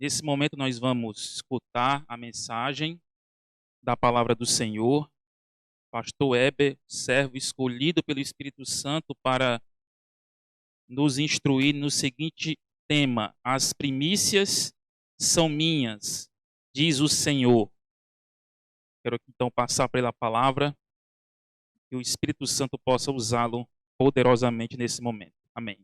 Nesse momento nós vamos escutar a mensagem da palavra do Senhor. Pastor Heber, servo escolhido pelo Espírito Santo para nos instruir no seguinte tema: as primícias são minhas, diz o Senhor. Quero então passar pela palavra, que o Espírito Santo possa usá-lo poderosamente nesse momento. Amém.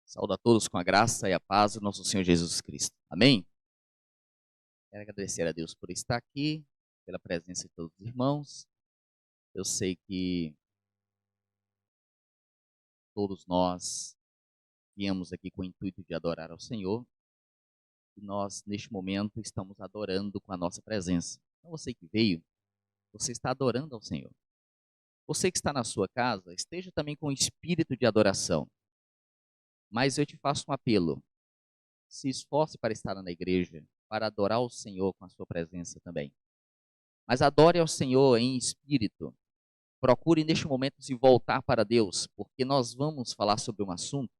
Saúdo a todos com a graça e a paz do nosso Senhor Jesus Cristo. Amém? Quero agradecer a Deus por estar aqui, pela presença de todos os irmãos. Eu sei que todos nós viemos aqui com o intuito de adorar ao Senhor. E nós, neste momento, estamos adorando com a nossa presença. Então, você que veio, você está adorando ao Senhor. Você que está na sua casa, esteja também com o espírito de adoração. Mas eu te faço um apelo. Se esforce para estar na igreja, para adorar o Senhor com a sua presença também. Mas adore ao Senhor em espírito. Procure neste momento se voltar para Deus, porque nós vamos falar sobre um assunto,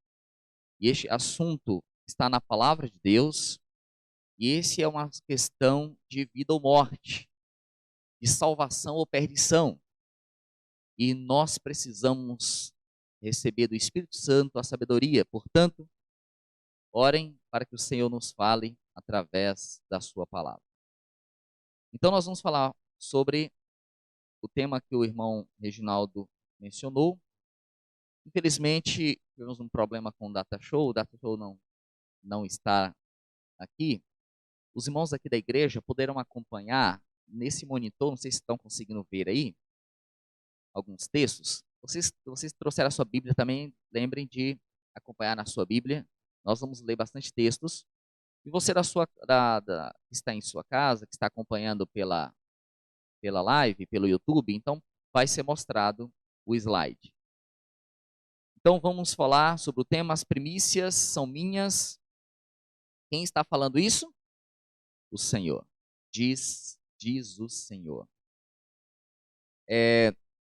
e este assunto está na palavra de Deus, e esse é uma questão de vida ou morte, de salvação ou perdição. E nós precisamos receber do Espírito Santo a sabedoria. Portanto, orem para que o Senhor nos fale através da sua palavra. Então nós vamos falar sobre o tema que o irmão Reginaldo mencionou. Infelizmente, tivemos um problema com o Data Show. O Data Show não está aqui. Os irmãos aqui da igreja poderão acompanhar nesse monitor, não sei se estão conseguindo ver aí, alguns textos. Vocês trouxeram a sua Bíblia também, lembrem de acompanhar na sua Bíblia. Nós vamos ler bastante textos. E você que está em sua casa, que está acompanhando pela live, pelo YouTube, então vai ser mostrado o slide. Então vamos falar sobre o tema: as primícias são minhas. Quem está falando isso? O Senhor. Diz o Senhor.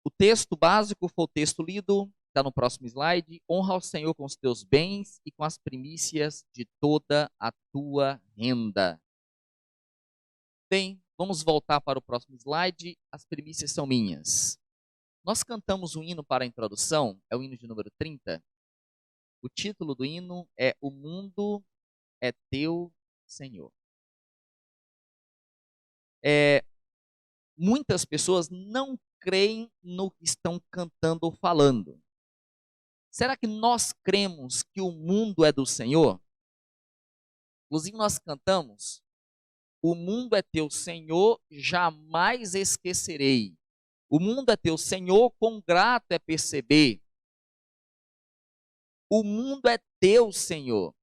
O texto básico foi o texto lido, está no próximo slide. Honra ao Senhor com os teus bens e com as primícias de toda a tua renda. Bem, vamos voltar para o próximo slide. As primícias são minhas. Nós cantamos um hino para a introdução, é o hino de número 30. O título do hino é O Mundo é Teu, Senhor. Muitas pessoas não creem no que estão cantando ou falando. Será que nós cremos que o mundo é do Senhor? Inclusive nós cantamos: o mundo é teu, Senhor, jamais esquecerei. O mundo é teu, Senhor, quão grato é perceber. O mundo é teu, Senhor.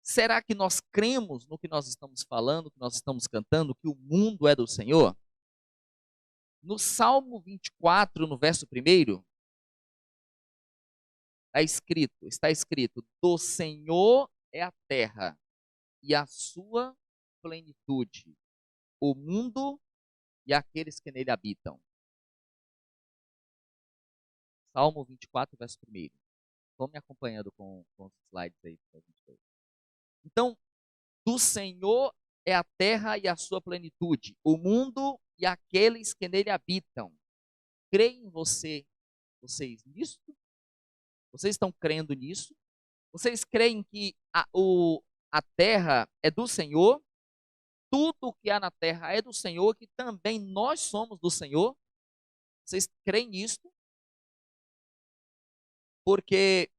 Será que nós cremos no que nós estamos falando, que nós estamos cantando, que o mundo é do Senhor? No Salmo 24, no verso 1, está escrito: do Senhor é a terra e a sua plenitude, o mundo e aqueles que nele habitam. Salmo 24, verso 1. Vão me acompanhando com os slides aí. Então, do Senhor é a terra e a sua plenitude, o mundo e aqueles que nele habitam. Creem vocês nisso? Vocês estão crendo nisso? Vocês creem que a terra é do Senhor? Tudo que há na terra é do Senhor, que também nós somos do Senhor? Vocês creem nisso? Porque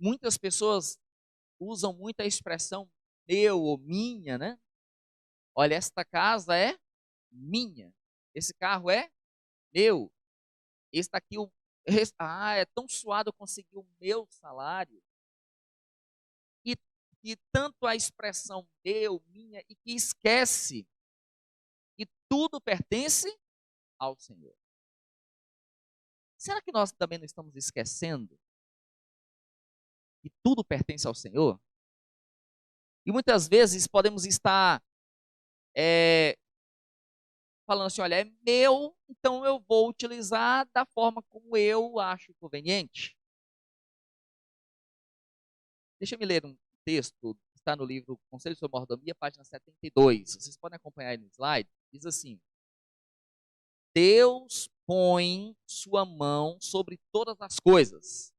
muitas pessoas usam muito a expressão meu ou minha, né? Olha, esta casa é minha. Esse carro é meu. Esse daqui, é tão suado eu conseguir o meu salário. E tanto a expressão meu, minha, e que esquece que tudo pertence ao Senhor. Será que nós também não estamos esquecendo que tudo pertence ao Senhor? E muitas vezes podemos estar falando assim, olha, é meu, então eu vou utilizar da forma como eu acho conveniente. Deixa eu me ler um texto, que está no livro Conselho sobre Mordomia, página 72. Vocês podem acompanhar aí no slide. Diz assim: Deus põe sua mão sobre todas as coisas,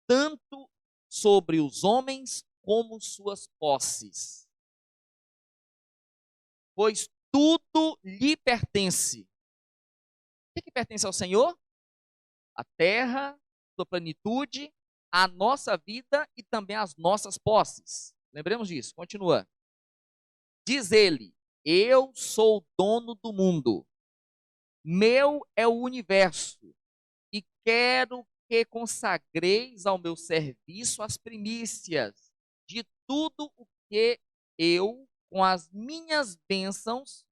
tanto sobre os homens como suas posses. Pois tudo lhe pertence. O que pertence ao Senhor? A terra, sua plenitude, a nossa vida e também as nossas posses. Lembremos disso. Continua. Diz ele: Eu sou dono do mundo. Meu é o universo. E quero que consagreis ao meu serviço as primícias de tudo o que eu, com as minhas bênçãos,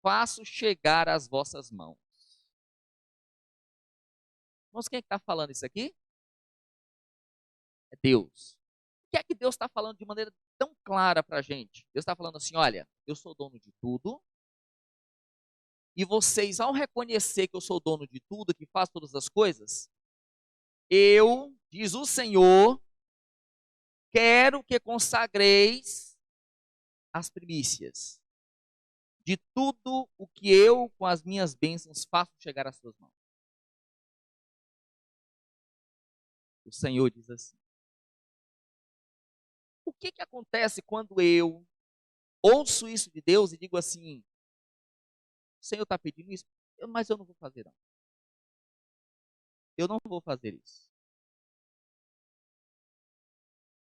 faço chegar às vossas mãos. Irmãos, quem é que está falando isso aqui? É Deus. O que é que Deus está falando de maneira tão clara para a gente? Deus está falando assim, olha, eu sou dono de tudo, e vocês, ao reconhecer que eu sou dono de tudo, que faz todas as coisas, eu, diz o Senhor, quero que consagreis as primícias de tudo o que eu, com as minhas bênçãos, faço chegar às suas mãos. O Senhor diz assim. O que acontece quando eu ouço isso de Deus e digo assim, o Senhor está pedindo isso, mas eu não vou fazer não. Eu não vou fazer isso.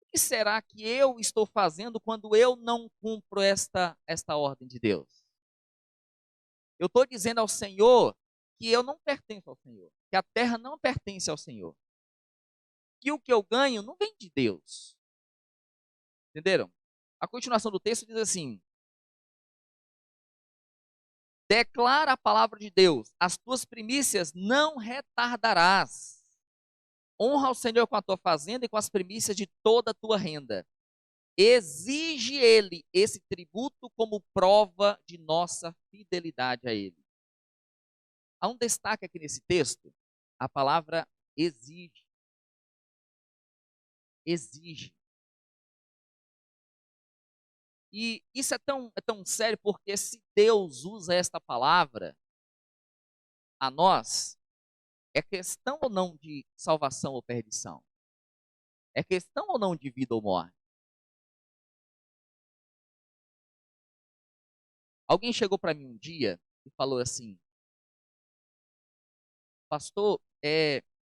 O que será que eu estou fazendo quando eu não cumpro esta ordem de Deus? Eu estou dizendo ao Senhor que eu não pertenço ao Senhor, que a terra não pertence ao Senhor, que o que eu ganho não vem de Deus. Entenderam? A continuação do texto diz assim: declara a palavra de Deus, as tuas primícias não retardarás. Honra ao Senhor com a tua fazenda e com as primícias de toda a tua renda. Exige ele esse tributo como prova de nossa fidelidade a ele. Há um destaque aqui nesse texto, a palavra exige. Exige. E isso é tão sério porque se Deus usa esta palavra a nós, é questão ou não de salvação ou perdição? É questão ou não de vida ou morte? Alguém chegou para mim um dia e falou assim, pastor,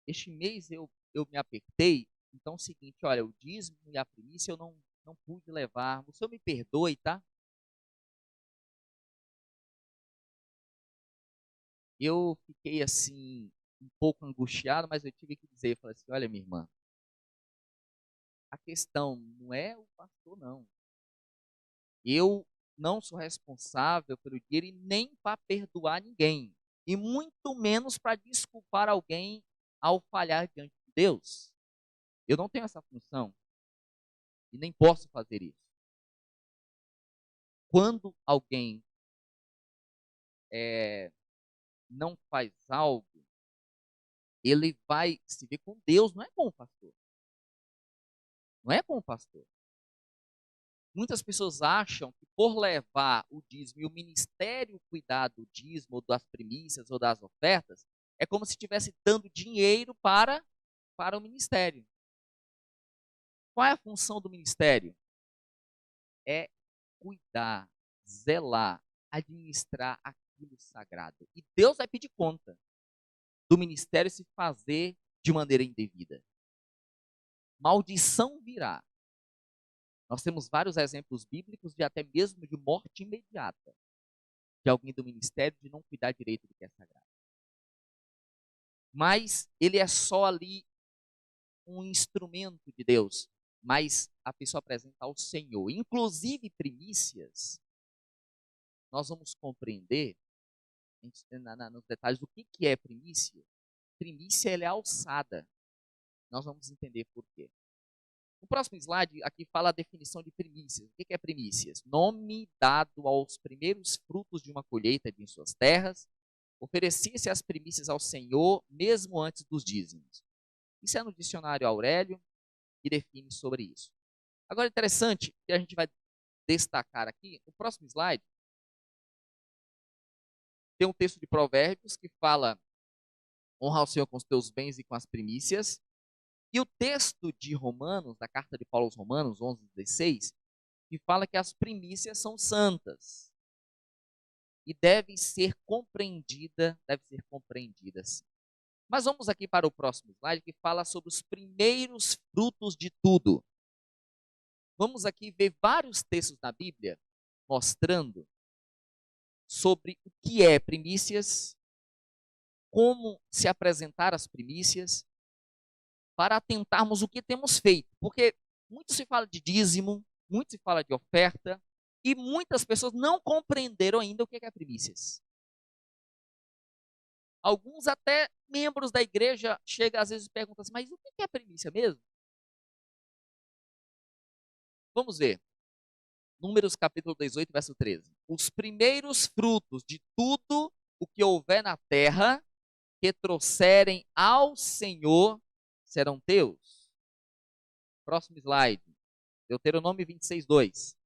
este mês eu me apertei, então é o seguinte, olha, o dízimo e a primícia eu não pude levar, o senhor me perdoe, tá? Eu fiquei assim, um pouco angustiado, mas eu tive que dizer, eu falei assim, olha minha irmã, a questão não é o pastor não, eu não sou responsável pelo dinheiro e nem para perdoar ninguém, e muito menos para desculpar alguém ao falhar diante de Deus. Eu não tenho essa função e nem posso fazer isso. Quando alguém não faz algo, ele vai se ver com Deus, não é com o pastor. Não é com o pastor. Muitas pessoas acham que por levar o dízimo e o ministério cuidar do dízimo, ou das primícias, ou das ofertas, é como se estivesse dando dinheiro para o ministério. Qual é a função do ministério? É cuidar, zelar, administrar aquilo sagrado. E Deus vai pedir conta do ministério se fazer de maneira indevida. Maldição virá. Nós temos vários exemplos bíblicos de até mesmo de morte imediata de alguém do ministério de não cuidar direito do que é sagrado. Mas ele é só ali um instrumento de Deus, mas a pessoa apresenta ao Senhor. Inclusive primícias, nós vamos compreender nos detalhes o que é primícia. Primícia ela é alçada. Nós vamos entender por quê. O próximo slide aqui fala a definição de primícias. O que é primícias? Nome dado aos primeiros frutos de uma colheita de suas terras. Oferecia-se as primícias ao Senhor, mesmo antes dos dízimos. Isso é no dicionário Aurélio, que define sobre isso. Agora, interessante que a gente vai destacar aqui, no próximo slide, tem um texto de Provérbios que fala: honra ao Senhor com os teus bens e com as primícias. E o texto de Romanos, da carta de Paulo aos Romanos, 11:16, que fala que as primícias são santas e deve ser compreendida sim. Mas vamos aqui para o próximo slide, que fala sobre os primeiros frutos de tudo. Vamos aqui ver vários textos na Bíblia mostrando sobre o que é primícias, como se apresentar as primícias, para atentarmos o que temos feito. Porque muito se fala de dízimo, muito se fala de oferta, e muitas pessoas não compreenderam ainda o que é primícias. Alguns até membros da igreja chegam às vezes e perguntam assim, mas o que é primícia mesmo? Vamos ver. Números capítulo 18, verso 13. Os primeiros frutos de tudo o que houver na terra que trouxerem ao Senhor serão teus. Próximo slide. Deuteronômio 26, 2.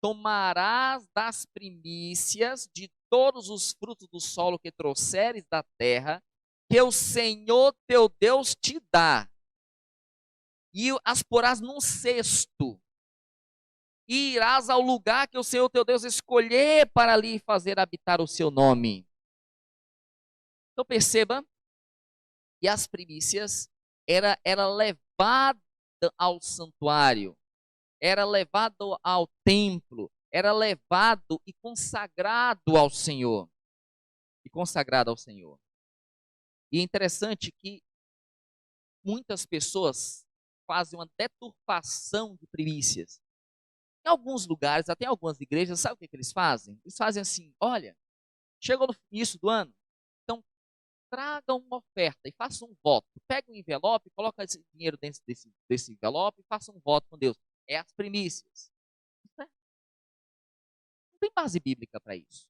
Tomarás das primícias de todos os frutos do solo que trouxeres da terra, que o Senhor teu Deus te dá, e as porás num cesto, e irás ao lugar que o Senhor teu Deus escolher para ali fazer habitar o seu nome. Então perceba que as primícias era levada ao santuário, era levado ao templo, era levado e consagrado ao Senhor. E é interessante que muitas pessoas fazem uma deturpação de primícias. Em alguns lugares, até em algumas igrejas, sabe o que eles fazem? Eles fazem assim, olha, chegou no início do ano, então traga uma oferta e faça um voto. Pega um envelope, coloca esse dinheiro dentro desse envelope e faça um voto com Deus. É as primícias. Não tem base bíblica para isso.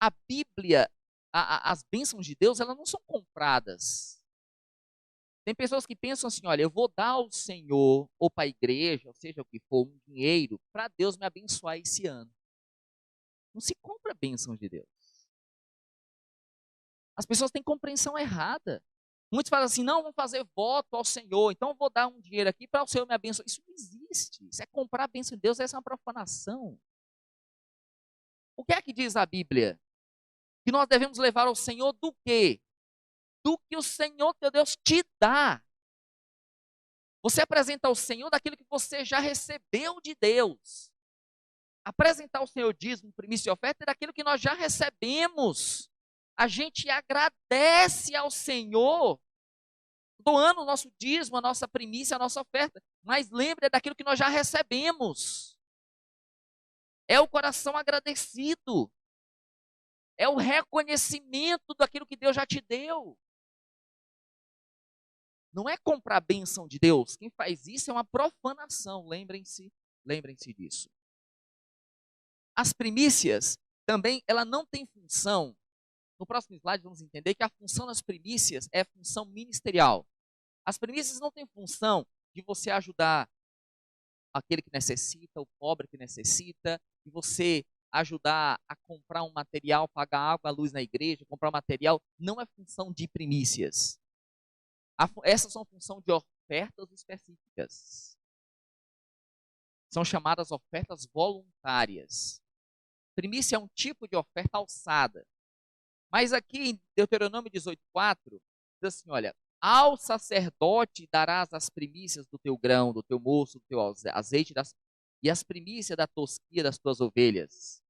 A Bíblia, as bênçãos de Deus, elas não são compradas. Tem pessoas que pensam assim, olha, eu vou dar ao Senhor, ou para a igreja, ou seja o que for, um dinheiro, para Deus me abençoar esse ano. Não se compra bênçãos de Deus. As pessoas têm compreensão errada. Muitos falam assim, não, vamos fazer voto ao Senhor, então eu vou dar um dinheiro aqui para o Senhor me abençoar. Isso não existe. Isso é comprar a bênção de Deus, essa é uma profanação. O que é que diz a Bíblia? Que nós devemos levar ao Senhor do quê? Do que o Senhor teu Deus te dá. Você apresenta ao Senhor daquilo que você já recebeu de Deus. Apresentar ao Senhor dízimo, primícia e oferta é daquilo que nós já recebemos. A gente agradece ao Senhor, doando o nosso dízimo, a nossa primícia, a nossa oferta. Mas lembre, é daquilo que nós já recebemos. É o coração agradecido. É o reconhecimento daquilo que Deus já te deu. Não é comprar a bênção de Deus. Quem faz isso é uma profanação. Lembrem-se disso. As primícias também, ela não tem função. No próximo slide vamos entender que a função das primícias é função ministerial. As primícias não têm função de você ajudar aquele que necessita, o pobre que necessita, de você ajudar a comprar um material, pagar água, luz na igreja, comprar material. Não é função de primícias. Essas são função de ofertas específicas. São chamadas ofertas voluntárias. Primícia é um tipo de oferta alçada. Mas aqui em Deuteronômio 18:4, diz assim, olha, ao sacerdote darás as primícias do teu grão, do teu moço, do teu azeite e as primícias da tosquia das tuas ovelhas.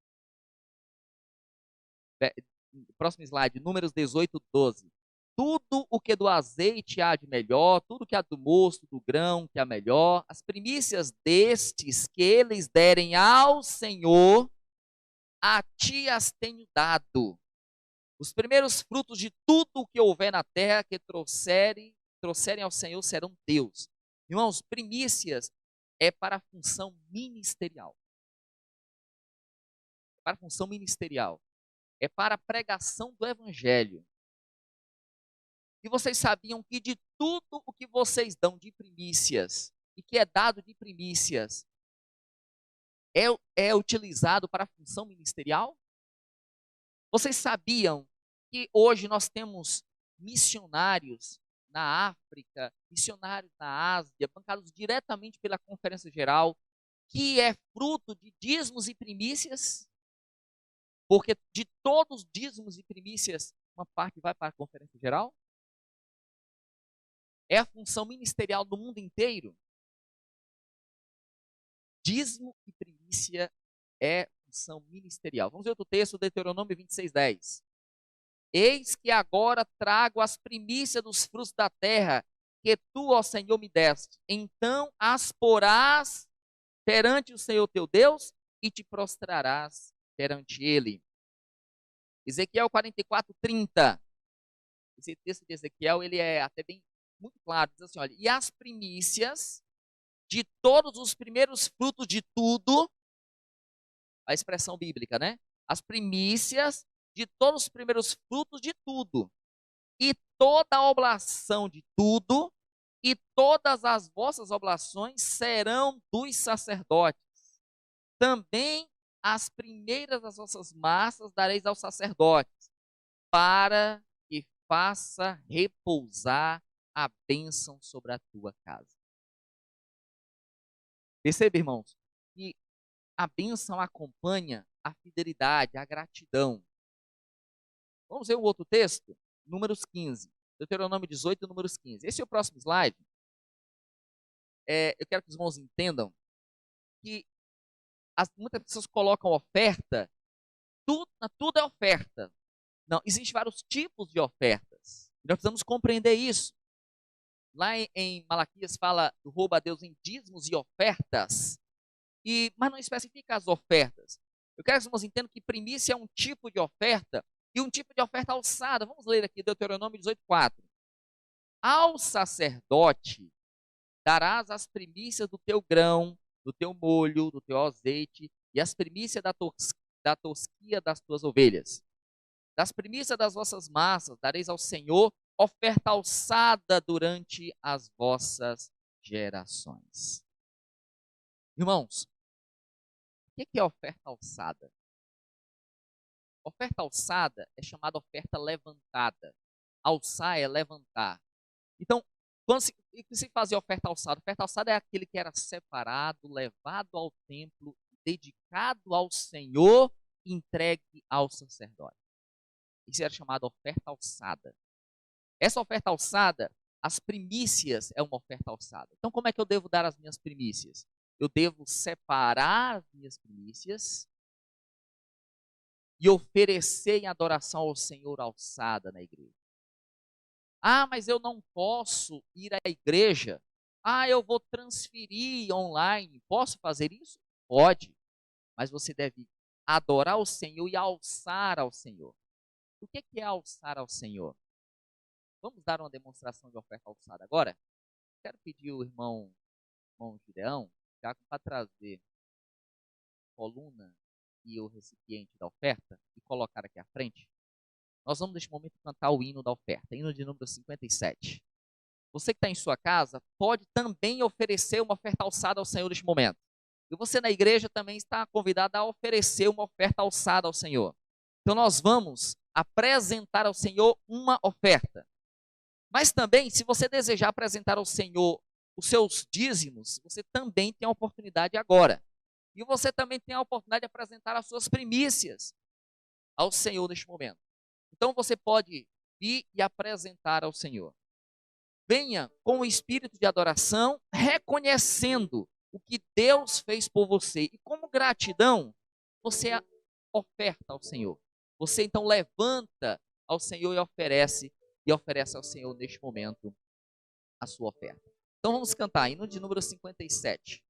Próximo slide, Números 18:12. Tudo o que do azeite há de melhor, tudo que há do mosto, do grão, que há melhor, as primícias destes que eles derem ao Senhor, a ti as tenho dado. Os primeiros frutos de tudo o que houver na terra que trouxerem trouxerem ao Senhor serão teus. Irmãos, primícias é para a função ministerial. Para a função ministerial. É para a pregação do evangelho. E vocês sabiam que de tudo o que vocês dão de primícias, e que é dado de primícias, é utilizado para a função ministerial? Vocês sabiam que hoje nós temos missionários na África, missionários na Ásia, bancados diretamente pela Conferência Geral, que é fruto de dízimos e primícias? Porque de todos os dízimos e primícias, uma parte vai para a Conferência Geral? É a função ministerial do mundo inteiro. Dízimo e primícia é função ministerial. Vamos ver outro texto, Deuteronômio 26:10. Eis que agora trago as primícias dos frutos da terra, que tu, ó Senhor, me deste. Então as porás perante o Senhor teu Deus e te prostrarás perante ele. Ezequiel 44:30. Esse texto de Ezequiel, ele é até bem muito claro. Diz assim, olha, e as primícias de todos os primeiros frutos de tudo, a expressão bíblica, né? As primícias de todos os primeiros frutos de tudo, e toda a oblação de tudo, e todas as vossas oblações serão dos sacerdotes. Também as primeiras das vossas massas dareis aos sacerdotes, para que faça repousar a bênção sobre a tua casa. Percebe, irmãos, que a bênção acompanha a fidelidade, a gratidão. Vamos ver um outro texto? Números 15. Deuteronômio 18, números 15. Esse é o próximo slide. Eu quero que os irmãos entendam que muitas pessoas colocam oferta, tudo é oferta. Não, existem vários tipos de ofertas. Nós precisamos compreender isso. Lá em Malaquias fala do roubo a Deus em dízimos e ofertas, mas não especifica as ofertas. Eu quero que os irmãos entendam que primícia é um tipo de oferta e um tipo de oferta alçada. Vamos ler aqui Deuteronômio 18:4. Ao sacerdote darás as primícias do teu grão, do teu molho, do teu azeite e as primícias da tosquia das tuas ovelhas. Das primícias das vossas massas dareis ao Senhor oferta alçada durante as vossas gerações. Irmãos, o que é oferta alçada? Oferta alçada é chamada oferta levantada. Alçar é levantar. Então, quando se fazia oferta alçada é aquele que era separado, levado ao templo, dedicado ao Senhor, entregue ao sacerdote. Isso era chamado oferta alçada. Essa oferta alçada, as primícias é uma oferta alçada. Então, como é que eu devo dar as minhas primícias? Eu devo separar as minhas primícias e oferecer em adoração ao Senhor alçada na igreja. Ah, mas eu não posso ir à igreja. Ah, eu vou transferir online. Posso fazer isso? Pode. Mas você deve adorar o Senhor e alçar ao Senhor. O que é alçar ao Senhor? Vamos dar uma demonstração de oferta alçada agora? Quero pedir o irmão Gideão para trazer a coluna e o recipiente da oferta e colocar aqui à frente. Nós vamos, neste momento, cantar o hino da oferta, hino de número 57. Você que está em sua casa, pode também oferecer uma oferta alçada ao Senhor neste momento. E você na igreja também está convidado a oferecer uma oferta alçada ao Senhor. Então nós vamos apresentar ao Senhor uma oferta. Mas também, se você desejar apresentar ao Senhor os seus dízimos, você também tem a oportunidade agora. E você também tem a oportunidade de apresentar as suas primícias ao Senhor neste momento. Então você pode vir e apresentar ao Senhor. Venha com o espírito de adoração, reconhecendo o que Deus fez por você. E como gratidão, você oferta ao Senhor. Você então levanta ao Senhor e oferece ao Senhor neste momento a sua oferta. Então vamos cantar hino de número 57.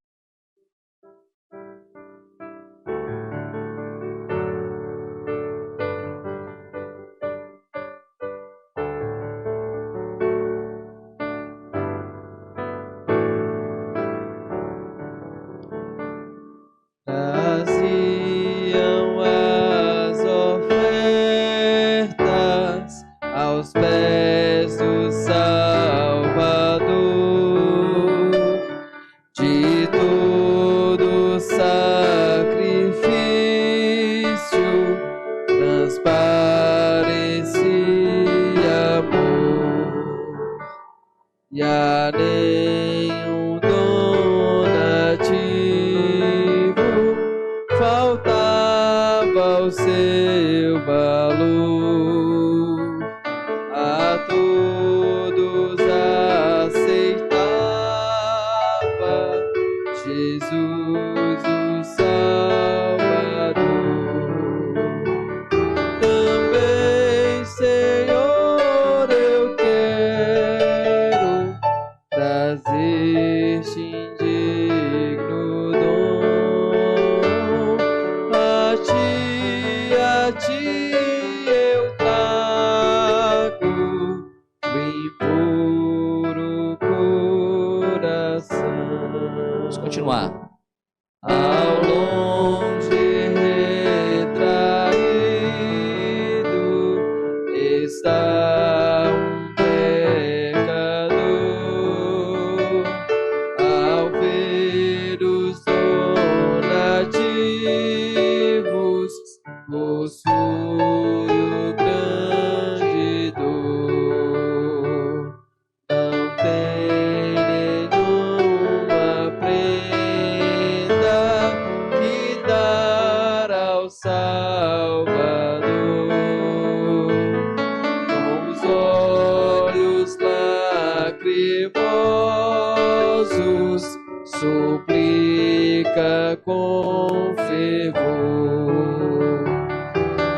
a nenhum donativo faltava o seu valor, a todos aceitava Jesus o Salvador. Também, Senhor, eu quero trazer-te indigno dom. A ti eu trago o impuro coração. Vamos continuar. Ao longe retraído está um pecador. Ao ver os donativos, possui o grande dor. Não tem nenhuma prenda que dar ao Salvador. Com os olhos lacrimosos, suplica com fervor.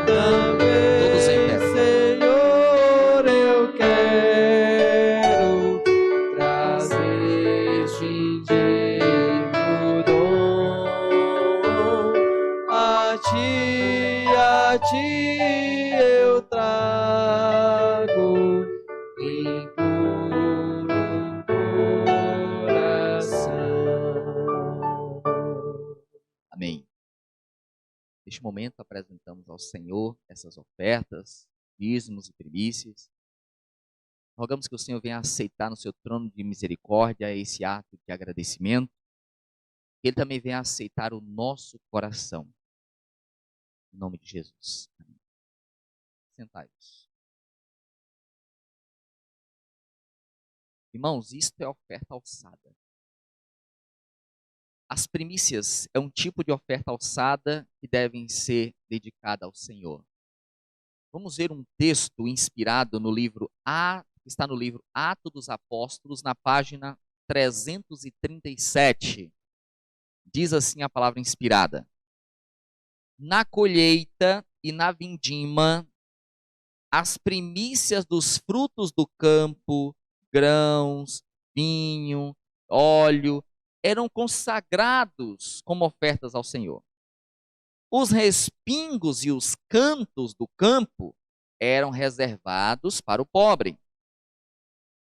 Todos em Também, pé. Senhor, eu quero trazer-te indigno dom. A ti eu trago impuro coração. Amém. Neste momento apresentamos ao Senhor essas ofertas, dízimos e primícias. Rogamos que o Senhor venha aceitar no seu trono de misericórdia esse ato de agradecimento. Que Ele também venha aceitar o nosso coração. Em nome de Jesus. Amém. Sentai-vos. Irmãos, isto é oferta alçada. As primícias é um tipo de oferta alçada que devem ser dedicada ao Senhor. Vamos ver um texto inspirado no livro está no livro Atos dos Apóstolos, na página 337. Diz assim a palavra inspirada: na colheita e na vindima, as primícias dos frutos do campo, grãos, vinho, óleo, eram consagrados como ofertas ao Senhor. Os respingos e os cantos do campo eram reservados para o pobre.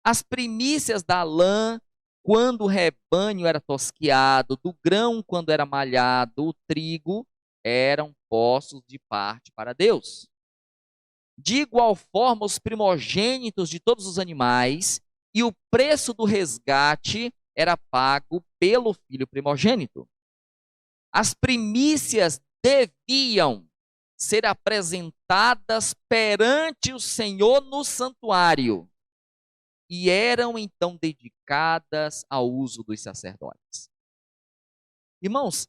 As primícias da lã, quando o rebanho era tosquiado, do grão, quando era malhado, o trigo, eram postos de parte para Deus. De igual forma, os primogênitos de todos os animais e o preço do resgate era pago pelo filho primogênito. As primícias deviam ser apresentadas perante o Senhor no santuário e eram então dedicadas ao uso dos sacerdotes. Irmãos,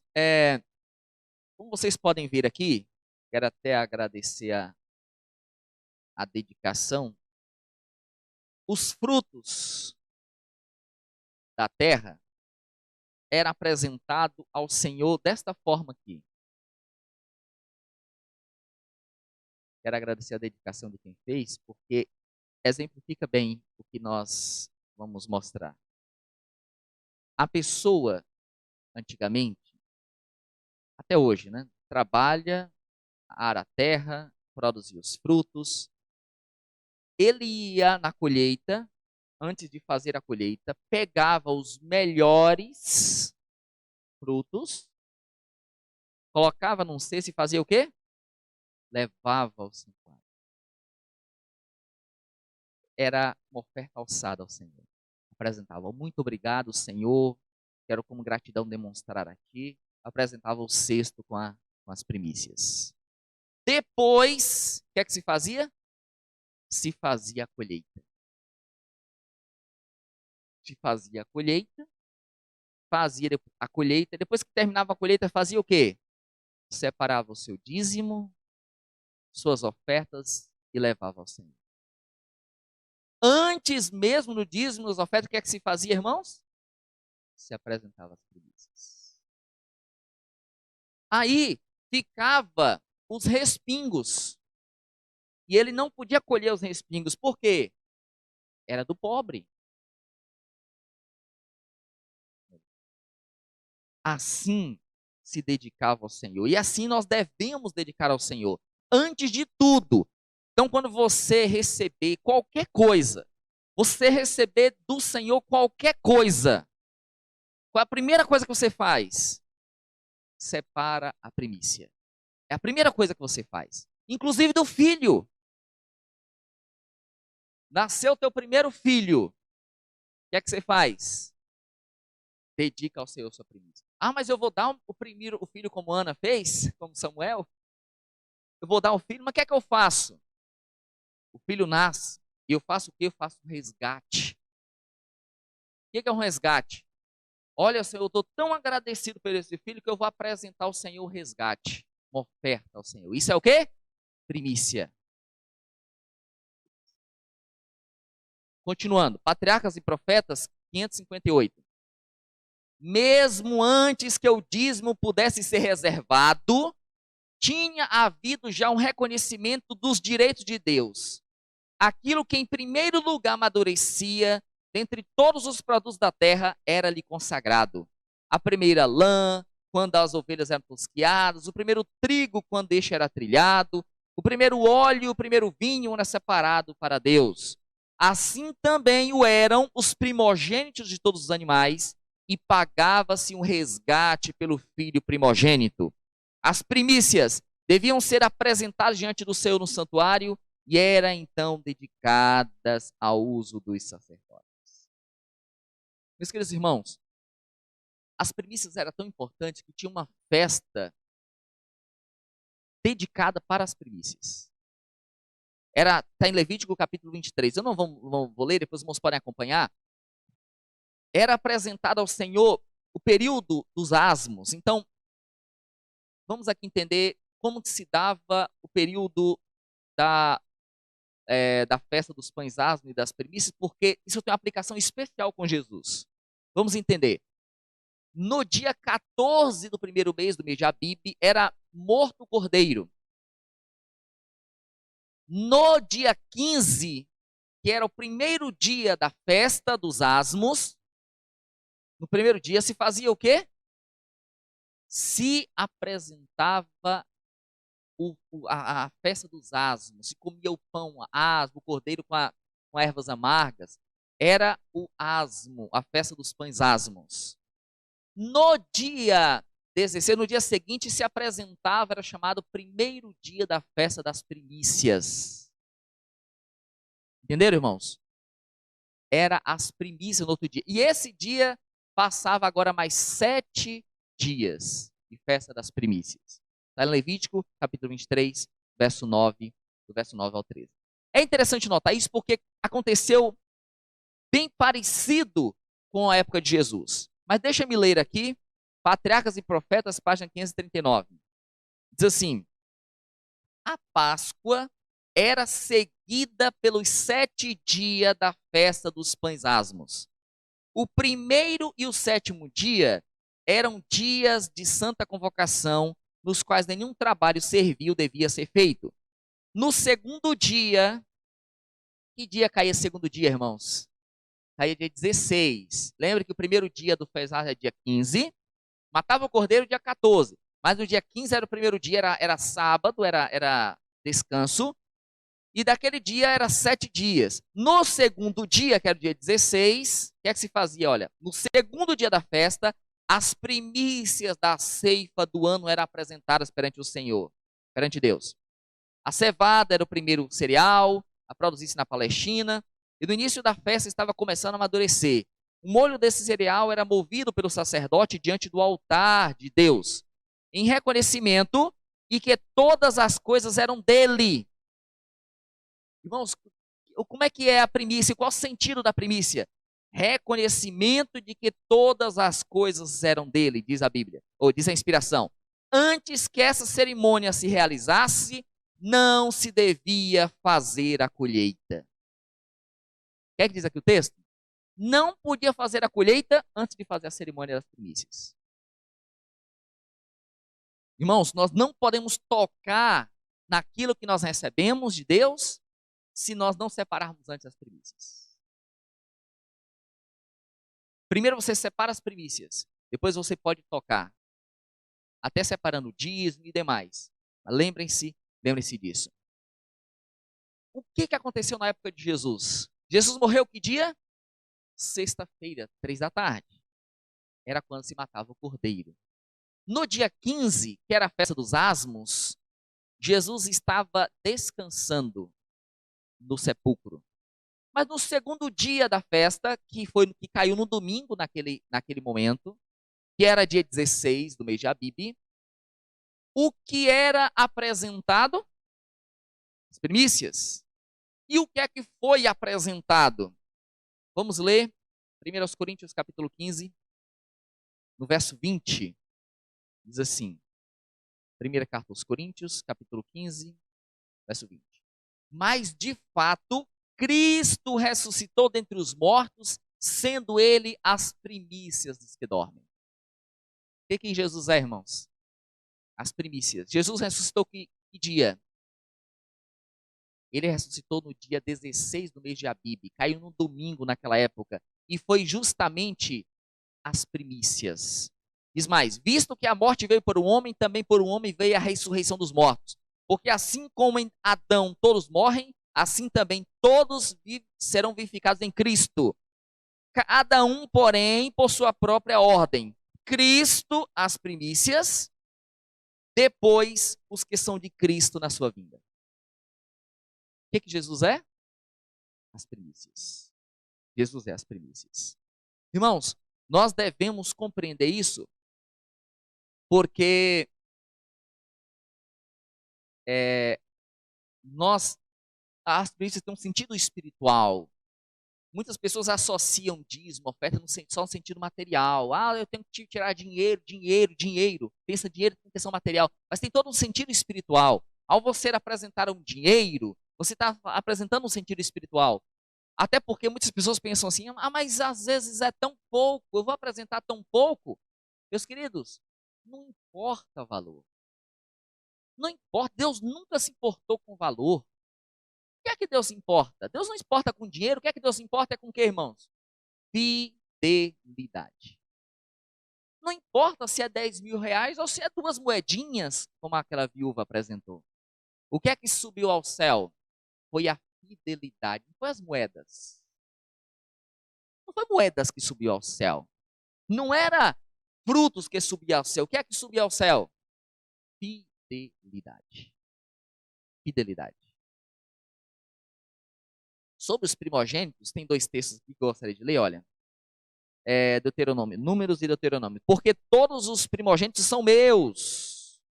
como vocês podem ver aqui, quero até agradecer a dedicação. Os frutos da terra era apresentado ao Senhor desta forma aqui. Quero agradecer a dedicação de quem fez, porque exemplifica bem o que nós vamos mostrar. A pessoa, antigamente, até hoje, né, trabalha, ara a terra, produzia os frutos. Ele ia na colheita, antes de fazer a colheita, pegava os melhores frutos, colocava num cesto e fazia o quê? Levava ao santuário. Era uma oferta alçada ao Senhor. Apresentava: muito obrigado, Senhor, quero como gratidão demonstrar a Ti. Apresentava o cesto com as primícias. Depois, o que é que se fazia? Se fazia a colheita. se fazia a colheita, depois que terminava a colheita, fazia o quê? Separava o seu dízimo, suas ofertas e levava ao Senhor. Antes mesmo do dízimo, das ofertas, o que é que se fazia, irmãos? Se apresentava as primícias. Aí ficava os respingos. E ele não podia colher os respingos. Por quê? Era do pobre. Assim se dedicava ao Senhor. E assim nós devemos dedicar ao Senhor. Antes de tudo. Então, quando você receber qualquer coisa, você receber do Senhor qualquer coisa, qual é a primeira coisa que você faz? Separa a primícia. É a primeira coisa que você faz. Inclusive do filho. Nasceu teu primeiro filho. O que é que você faz? Dedica ao Senhor sua primícia. Ah, mas eu vou dar o filho como Ana fez, como Samuel? Eu vou dar o filho, mas o que é que eu faço? O filho nasce, e eu faço o quê? Eu faço um resgate. O que é um resgate? Olha, Senhor, eu estou tão agradecido por esse filho que eu vou apresentar ao Senhor o resgate, uma oferta ao Senhor. Isso é o quê? Primícia. Continuando, Patriarcas e Profetas, 558. Mesmo antes que o dízimo pudesse ser reservado, tinha havido já um reconhecimento dos direitos de Deus. Aquilo que em primeiro lugar amadurecia, dentre todos os produtos da terra, era-lhe consagrado. A primeira lã, quando as ovelhas eram tosquiadas, o primeiro trigo, quando este era trilhado, o primeiro óleo, o primeiro vinho era separado para Deus. Assim também o eram os primogênitos de todos os animais, e pagava-se um resgate pelo filho primogênito. As primícias deviam ser apresentadas diante do Senhor no santuário e eram então dedicadas ao uso dos sacerdotes. Meus queridos irmãos, as primícias eram tão importantes que tinha uma festa dedicada para as primícias. Está em Levítico capítulo 23. Eu não vou ler, depois os irmãos podem acompanhar. Era apresentado ao Senhor o período dos asmos. Então, vamos aqui entender como que se dava o período da festa dos pães asmos e das primícias, porque isso tem uma aplicação especial com Jesus. Vamos entender. No dia 14 do primeiro mês, do mês de Abibe, era morto o cordeiro. No dia 15, que era o primeiro dia da festa dos asmos, no primeiro dia se fazia o quê? Se apresentava a festa dos asmos, se comia o pão, asmo, o cordeiro com ervas amargas. Era o asmo, a festa dos pães asmos. No dia 16, no dia seguinte, se apresentava, era chamado primeiro dia da festa das primícias. Entenderam, irmãos? Era as primícias no outro dia. E esse dia passava agora mais 7 dias de festa das primícias. Está em Levítico, capítulo 23, verso 9, do verso 9 ao 13. É interessante notar isso porque aconteceu bem parecido com a época de Jesus. Mas deixa-me ler aqui, Patriarcas e Profetas, página 539. Diz assim: a Páscoa era seguida pelos 7 dias da festa dos pães asmos. O primeiro e o 7º dia eram dias de santa convocação, nos quais nenhum trabalho servil devia ser feito. No segundo dia, que dia caía o segundo dia, irmãos? Caía dia 16. Lembra que o primeiro dia do Fesar é dia 15, matava o cordeiro dia 14, mas no dia 15 era o primeiro dia, era sábado, era descanso, e daquele dia era 7 dias. No segundo dia, que era o dia 16, o que é que se fazia? Olha, no segundo dia da festa, as primícias da ceifa do ano eram apresentadas perante o Senhor, perante Deus. A cevada era o primeiro cereal a produzir-se na Palestina, e no início da festa estava começando a amadurecer. O molho desse cereal era movido pelo sacerdote diante do altar de Deus, em reconhecimento e que todas as coisas eram dele. Irmãos, como é que é a primícia? Qual o sentido da primícia? reconhecimento de que todas as coisas eram dele, diz a Bíblia, ou diz a inspiração. Antes que essa cerimônia se realizasse, não se devia fazer a colheita. O que é que diz aqui o texto? Não podia fazer a colheita antes de fazer a cerimônia das primícias. Irmãos, nós não podemos tocar naquilo que nós recebemos de Deus se nós não separarmos antes as primícias. Primeiro você separa as primícias, depois você pode tocar, até separando o dízimo e demais. Mas lembrem-se disso. O que aconteceu na época de Jesus? Jesus morreu que dia? Sexta-feira, 15h. Era quando se matava o cordeiro. No dia 15, que era a festa dos asmos, Jesus estava descansando no sepulcro. Mas no segundo dia da festa, que caiu no domingo naquele momento, que era dia 16 do mês de Abib, o que era apresentado? As primícias. E o que é que foi apresentado? Vamos ler 1 Coríntios capítulo 15, no verso 20. Diz assim, primeira carta aos Coríntios, capítulo 15, verso 20. Mas de fato, Cristo ressuscitou dentre os mortos, sendo ele as primícias dos que dormem. O que Jesus é, irmãos? As primícias. Jesus ressuscitou que dia? Ele ressuscitou no dia 16 do mês de Abib, caiu no domingo naquela época, e foi justamente as primícias. Diz mais, visto que a morte veio por um homem, também por um homem veio a ressurreição dos mortos. Porque assim como em Adão todos morrem, assim também todos serão vivificados em Cristo. Cada um, porém, por sua própria ordem. Cristo, as primícias, depois os que são de Cristo na sua vinda. O que Jesus é? As primícias. Jesus é as primícias. Irmãos, nós devemos compreender isso, porque as primícias têm um sentido espiritual. Muitas pessoas associam dízimo, oferta só no sentido material. Ah, eu tenho que tirar dinheiro. Pensa dinheiro com questão material. Mas tem todo um sentido espiritual. Ao você apresentar um dinheiro, você está apresentando um sentido espiritual. Até porque muitas pessoas pensam assim, mas às vezes é tão pouco, eu vou apresentar tão pouco. Meus queridos, não importa o valor. Não importa, Deus nunca se importou com valor. O que é que Deus se importa? Deus não se importa com dinheiro, o que é que Deus se importa com o que, irmãos? Fidelidade. Não importa se é 10 mil reais ou se é 2 moedinhas, como aquela viúva apresentou. O que é que subiu ao céu? Foi a fidelidade, não foi as moedas. Não foi moedas que subiu ao céu. Não era frutos que subiam ao céu. O que é que subiu ao céu? Fidelidade. Fidelidade. Sobre os primogênitos, tem 2 textos que eu gostaria de ler, olha. Deuteronômio, Números e Deuteronômio. Porque todos os primogênitos são meus.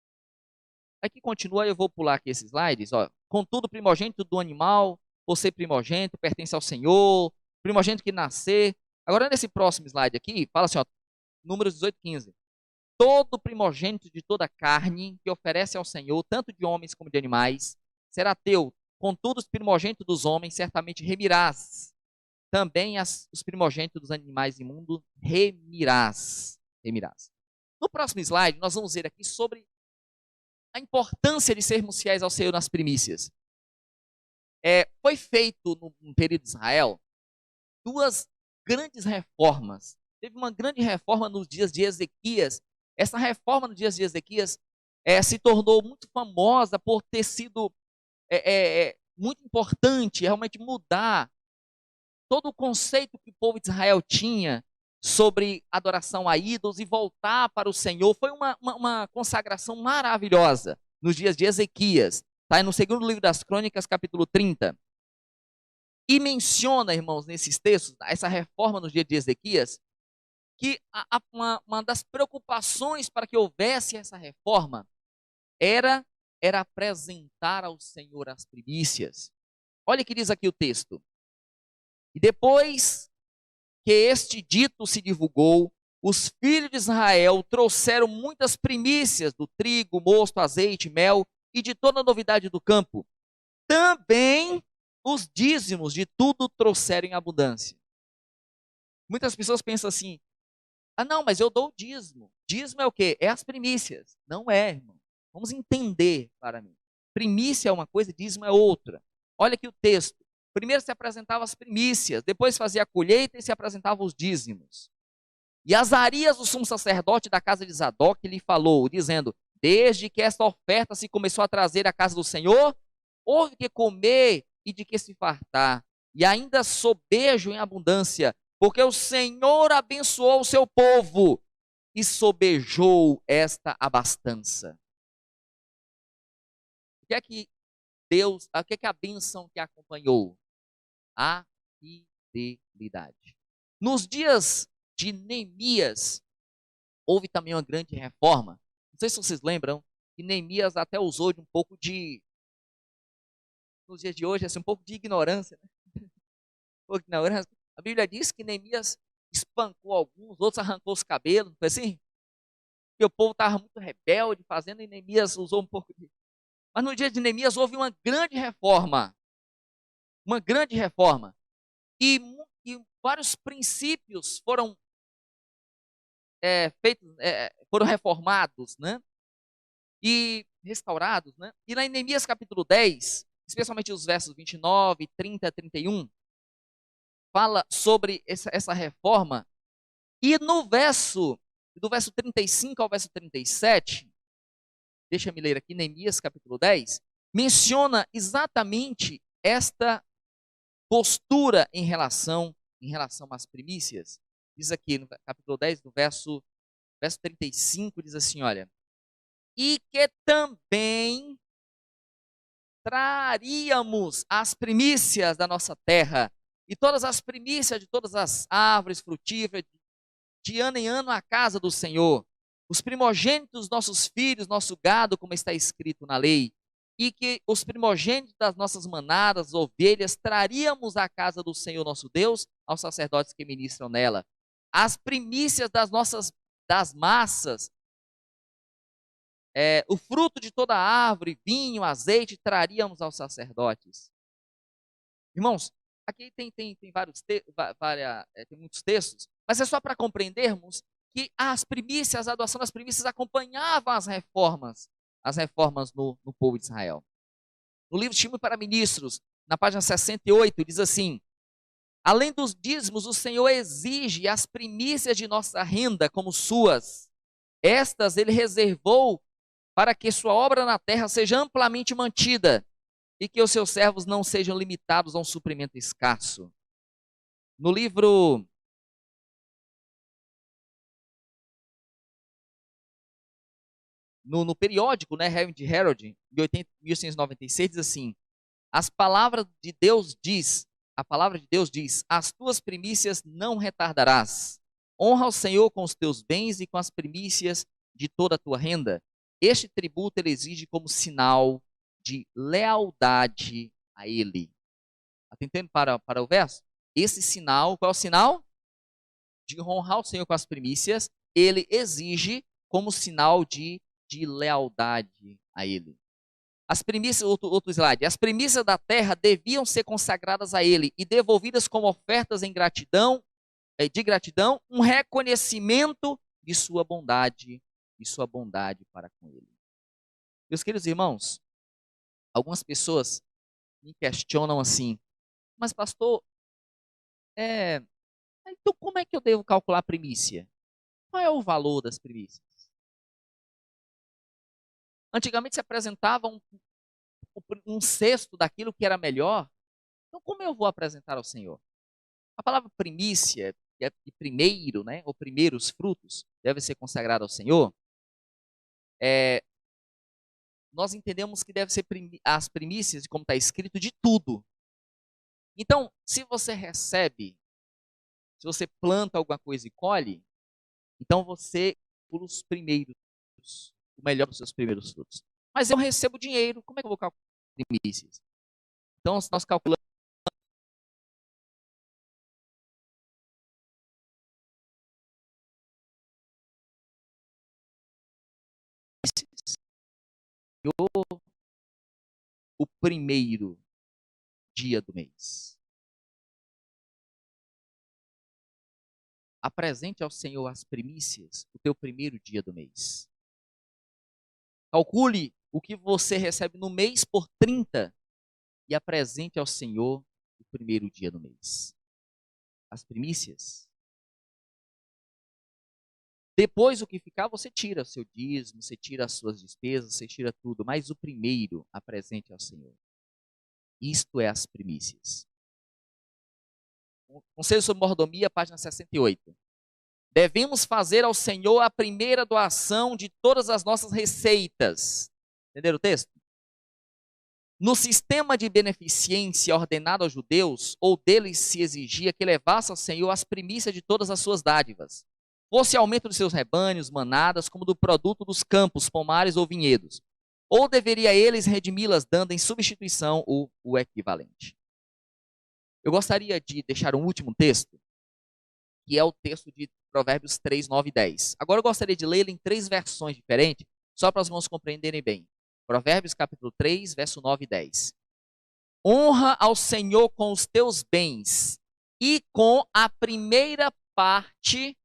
Aqui continua, eu vou pular aqui esses slides, ó. Contudo, o primogênito do animal, por ser primogênito, pertence ao Senhor, primogênito que nascer. Agora, nesse próximo slide aqui, fala assim, ó, Números 18, 15. Todo primogênito de toda carne que oferece ao Senhor, tanto de homens como de animais, será teu. Contudo, os primogênitos dos homens certamente remirás. Também os primogênitos dos animais imundos remirás. No próximo slide, nós vamos ver aqui sobre a importância de sermos fiéis ao Senhor nas primícias. Foi feito no período de Israel 2 grandes reformas. Teve uma grande reforma nos dias de Ezequias. Essa reforma nos dias de Ezequias se tornou muito famosa por ter sido muito importante, realmente mudar todo o conceito que o povo de Israel tinha sobre adoração a ídolos e voltar para o Senhor. Foi uma consagração maravilhosa nos dias de Ezequias. Está no 2º livro das Crônicas, capítulo 30. E menciona, irmãos, nesses textos, essa reforma nos dias de Ezequias, que uma das preocupações para que houvesse essa reforma era apresentar ao Senhor as primícias. Olha o que diz aqui o texto. E depois que este dito se divulgou, os filhos de Israel trouxeram muitas primícias do trigo, mosto, azeite, mel e de toda a novidade do campo. Também os dízimos de tudo trouxeram em abundância. Muitas pessoas pensam assim: ah, não, mas eu dou o dízimo. Dízimo é o quê? É as primícias. Não é, irmão. Vamos entender para mim. Primícia é uma coisa, dízimo é outra. Olha aqui o texto. Primeiro se apresentavam as primícias, depois fazia a colheita e se apresentavam os dízimos. E Azarias, o sumo sacerdote da casa de Zadok, lhe falou, dizendo: desde que esta oferta se começou a trazer à casa do Senhor, houve que comer e de que se fartar, e ainda sobejo em abundância, porque o Senhor abençoou o seu povo e sobejou esta abastança. O que é que Deus, o que é que a bênção que acompanhou? A fidelidade. Nos dias de Neemias, houve também uma grande reforma. Não sei se vocês lembram, que Neemias até usou de um pouco de, nos dias de hoje, assim, um pouco de ignorância, né? Um pouco de ignorância. A Bíblia diz que Neemias espancou alguns, outros arrancou os cabelos, não foi assim? Porque o povo estava muito rebelde fazendo, e Neemias usou um pouco de... Mas no dia de Neemias houve uma grande reforma. Uma grande reforma. E vários princípios foram feitos, foram reformados, né? E restaurados, né? E lá em Neemias capítulo 10, especialmente os versos 29, 30, 31, fala sobre essa reforma. E no verso, do verso 35 ao verso 37, deixa-me ler aqui, Neemias capítulo 10, menciona exatamente esta postura em relação às primícias. Diz aqui no capítulo 10, no verso 35, diz assim, olha: e que também traríamos as primícias da nossa terra, e todas as primícias de todas as árvores frutíferas, de ano em ano à casa do Senhor, os primogênitos dos nossos filhos, nosso gado, como está escrito na lei, e que os primogênitos das nossas manadas, ovelhas, traríamos à casa do Senhor nosso Deus, aos sacerdotes que ministram nela. As primícias das massas, o fruto de toda árvore, vinho, azeite, traríamos aos sacerdotes. Irmãos, aqui tem muitos textos, mas é só para compreendermos que as primícias, a adoção das primícias acompanhavam as reformas no povo de Israel. No livro Timo para Ministros, na página 68, diz assim: além dos dízimos, o Senhor exige as primícias de nossa renda como suas. Estas ele reservou para que sua obra na terra seja amplamente mantida e que os seus servos não sejam limitados a um suprimento escasso. No livro no periódico, né, Herald, de 1896, diz assim: a palavra de Deus diz, as tuas primícias não retardarás. Honra ao Senhor com os teus bens e com as primícias de toda a tua renda. Este tributo ele exige como sinal de lealdade a ele. Atentando para o verso? Esse sinal, qual é o sinal? De honrar o Senhor com as primícias, ele exige como sinal de lealdade a ele. As primícias, outro slide, as primícias da terra deviam ser consagradas a ele e devolvidas como ofertas de gratidão, um reconhecimento de sua bondade para com ele. Meus queridos irmãos, algumas pessoas me questionam assim: mas pastor, então como é que eu devo calcular a primícia? Qual é o valor das primícias? Antigamente se apresentava um cesto daquilo que era melhor. Então como eu vou apresentar ao Senhor? A palavra primícia, que é de primeiro, né, ou primeiros frutos, deve ser consagrado ao Senhor. Nós entendemos que deve ser as primícias, como está escrito, de tudo. Então, se você planta alguma coisa e colhe, então você pula os primeiros, o melhor dos seus primeiros frutos. Mas eu recebo dinheiro, como é que eu vou calcular primícias? Então, se nós calculamos o primeiro dia do mês? Apresente ao Senhor as primícias do teu primeiro dia do mês. Calcule o que você recebe no mês por 30 e apresente ao Senhor o primeiro dia do mês. As primícias. Depois, o que ficar, você tira o seu dízimo, você tira as suas despesas, você tira tudo, mas o primeiro apresente ao Senhor. Isto é as primícias. Conselho sobre Mordomia, página 68. Devemos fazer ao Senhor a primeira doação de todas as nossas receitas. Entenderam o texto? No sistema de beneficência ordenado aos judeus, ou deles se exigia que levasse ao Senhor as primícias de todas as suas dádivas, fosse aumento de seus rebanhos, manadas, como do produto dos campos, pomares ou vinhedos. Ou deveria eles redimi-las dando em substituição o equivalente. Eu gostaria de deixar um último texto, que é o texto de Provérbios 3, 9 e 10. Agora eu gostaria de lê-lo em 3 versões diferentes, só para os irmãos compreenderem bem. Provérbios capítulo 3, verso 9 e 10. Honra ao Senhor com os teus bens e com a primeira parte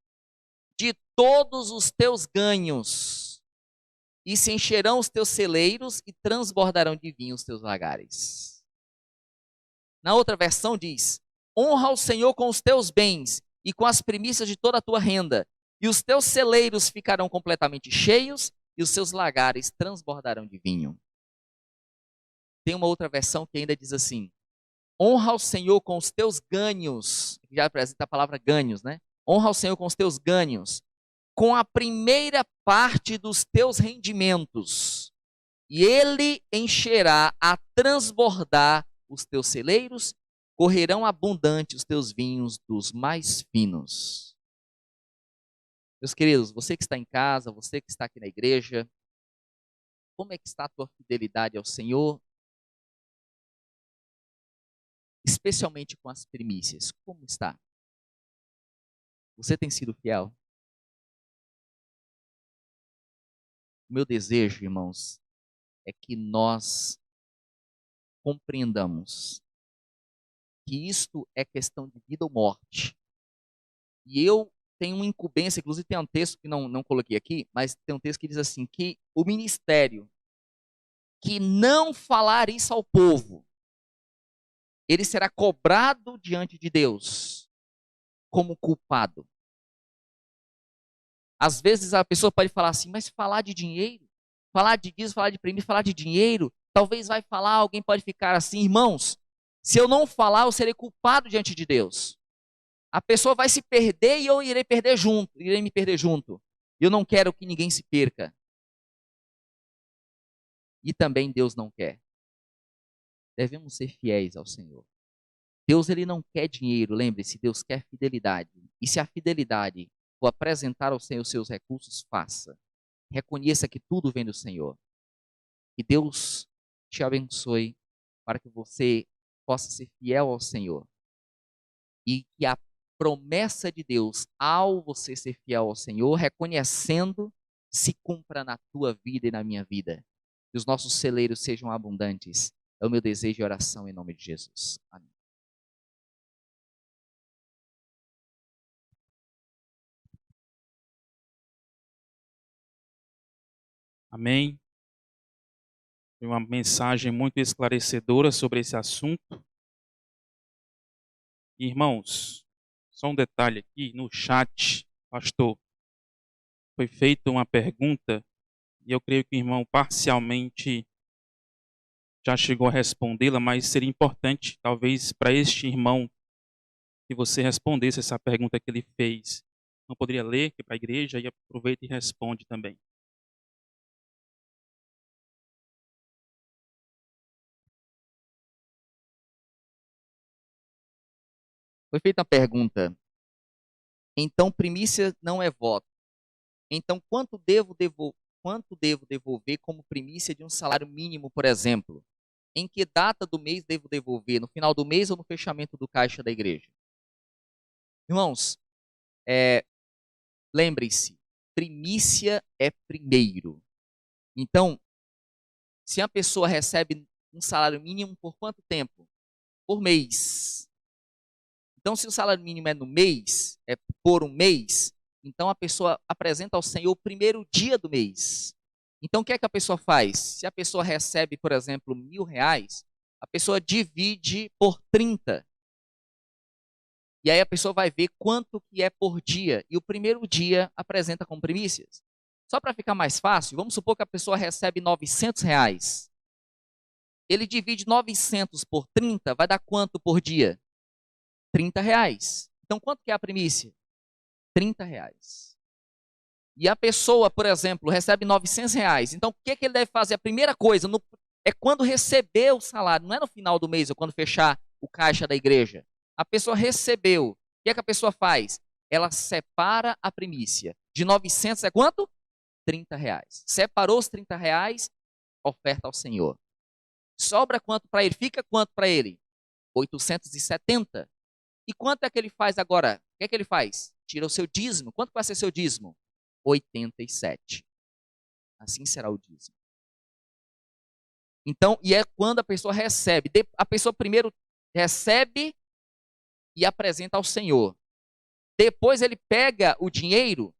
de todos os teus ganhos, e se encherão os teus celeiros e transbordarão de vinho os teus lagares. Na outra versão diz: honra ao Senhor com os teus bens e com as primícias de toda a tua renda, e os teus celeiros ficarão completamente cheios e os seus lagares transbordarão de vinho. Tem uma outra versão que ainda diz assim: honra ao Senhor com os teus ganhos, já apresenta a palavra ganhos, né? Honra ao Senhor com os teus ganhos, com a primeira parte dos teus rendimentos, e ele encherá a transbordar os teus celeiros, correrão abundantes os teus vinhos dos mais finos. Meus queridos, você que está em casa, você que está aqui na igreja, como é que está a tua fidelidade ao Senhor? Especialmente com as primícias, como está? Você tem sido fiel? O meu desejo, irmãos, é que nós compreendamos que isto é questão de vida ou morte. E eu tenho uma incumbência, inclusive tem um texto que não coloquei aqui, mas tem um texto que diz assim, que o ministério que não falar isso ao povo, ele será cobrado diante de Deus como culpado. Às vezes a pessoa pode falar assim, mas falar de dinheiro, falar de dízimo, falar de prêmio, falar de dinheiro, talvez vai falar, alguém pode ficar assim, irmãos, se eu não falar, eu serei culpado diante de Deus. A pessoa vai se perder e eu irei me perder junto. Eu não quero que ninguém se perca. E também Deus não quer. Devemos ser fiéis ao Senhor. Deus, ele não quer dinheiro, lembre-se, Deus quer fidelidade. E se a fidelidade for apresentar ao Senhor os seus recursos, faça. Reconheça que tudo vem do Senhor. Que Deus te abençoe para que você possa ser fiel ao Senhor. E que a promessa de Deus, ao você ser fiel ao Senhor, reconhecendo, se cumpra na tua vida e na minha vida. Que os nossos celeiros sejam abundantes. É o meu desejo e oração em nome de Jesus. Amém. Amém. Foi uma mensagem muito esclarecedora sobre esse assunto. Irmãos, só um detalhe aqui no chat, pastor, foi feita uma pergunta e eu creio que o irmão parcialmente já chegou a respondê-la, mas seria importante, talvez, para este irmão, que você respondesse essa pergunta que ele fez. Não poderia ler aqui para a igreja e aproveita e responde também. Foi feita uma pergunta. Então, primícia não é voto. Então, quanto devo devolver como primícia de um salário mínimo, por exemplo? Em que data do mês devo devolver? No final do mês ou no fechamento do caixa da igreja? Irmãos, lembrem-se, primícia é primeiro. Então, se a pessoa recebe um salário mínimo por quanto tempo? Por mês. Então, se o salário mínimo é no mês, é por um mês, então a pessoa apresenta ao Senhor o primeiro dia do mês. Então, o que é que a pessoa faz? Se a pessoa recebe, por exemplo, R$ 1.000, a pessoa divide por 30. E aí a pessoa vai ver quanto que é por dia. E o primeiro dia apresenta como primícias. Só para ficar mais fácil, vamos supor que a pessoa recebe R$ 900. Ele divide 900 por 30, vai dar quanto por dia? R$ 30. Então, quanto que é a primícia? R$ 30. E a pessoa, por exemplo, recebe R$ 900. Então, o que que ele deve fazer? A primeira coisa é quando receber o salário, não é no final do mês ou quando fechar o caixa da igreja. A pessoa recebeu. O que é que a pessoa faz? Ela separa a primícia. De 900 é quanto? R$ 30. Separou os R$ 30, oferta ao Senhor. Sobra quanto para ele? Fica quanto para ele? 870. E quanto é que ele faz agora? O que é que ele faz? Tira o seu dízimo. Quanto vai ser seu dízimo? 87. Assim será o dízimo. Então, e é quando a pessoa recebe. A pessoa primeiro recebe e apresenta ao Senhor. Depois ele pega o dinheiro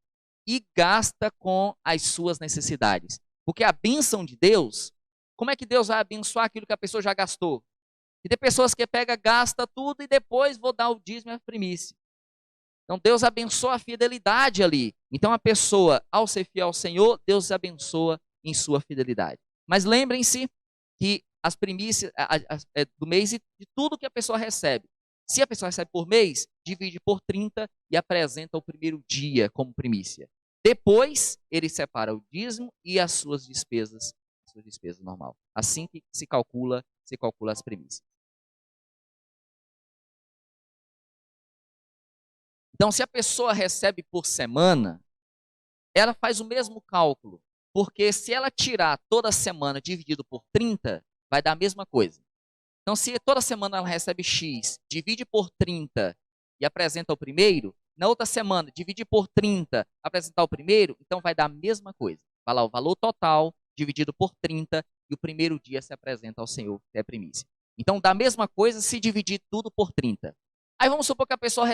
e gasta com as suas necessidades. Porque a bênção de Deus, como é que Deus vai abençoar aquilo que a pessoa já gastou? E tem pessoas que pega, gasta tudo e depois vou dar o dízimo e a primícia. Então Deus abençoa a fidelidade ali. Então a pessoa, ao ser fiel ao Senhor, Deus abençoa em sua fidelidade. Mas lembrem-se que as primícias do mês e de tudo que a pessoa recebe. Se a pessoa recebe por mês, divide por 30 e apresenta o primeiro dia como primícia. Depois, ele separa o dízimo e as suas despesas normal. Assim que se calcula as primícias. Então, se a pessoa recebe por semana, ela faz o mesmo cálculo, porque se ela tirar toda semana dividido por 30, vai dar a mesma coisa. Então, se toda semana ela recebe X, divide por 30 e apresenta o primeiro, na outra semana, divide por 30, apresentar o primeiro, então vai dar a mesma coisa. Vai lá o valor total dividido por 30 e o primeiro dia se apresenta ao Senhor, que é a primícia. Então, dá a mesma coisa se dividir tudo por 30. Aí vamos supor que a pessoa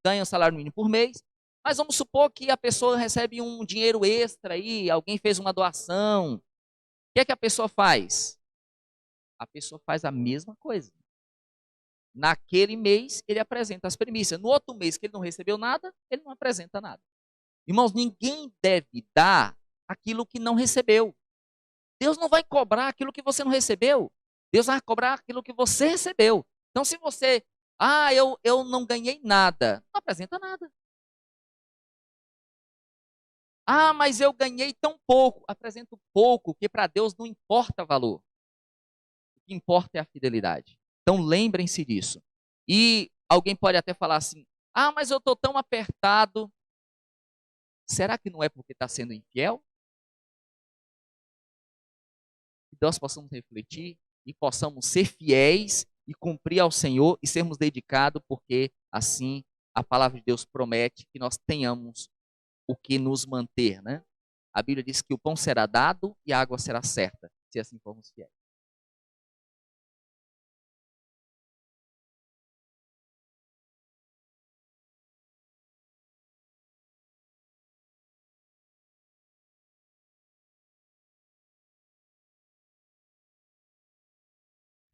ganha um salário mínimo por mês, mas vamos supor que a pessoa recebe um dinheiro extra aí, alguém fez uma doação. O que é que a pessoa faz? A pessoa faz a mesma coisa. Naquele mês, ele apresenta as primícias. No outro mês que ele não recebeu nada, ele não apresenta nada. Irmãos, ninguém deve dar aquilo que não recebeu. Deus não vai cobrar aquilo que você não recebeu. Deus vai cobrar aquilo que você recebeu. Então, se você... eu não ganhei nada. Não apresenta nada. Mas eu ganhei tão pouco. Apresenta pouco, que para Deus não importa valor. O que importa é a fidelidade. Então, lembrem-se disso. E alguém pode até falar assim, mas eu estou tão apertado. Será que não é porque está sendo infiel? Que nós possamos refletir e possamos ser fiéis e cumprir ao Senhor e sermos dedicados, porque assim a palavra de Deus promete que nós tenhamos o que nos manter, né? A Bíblia diz que o pão será dado e a água será certa, se assim formos fiéis.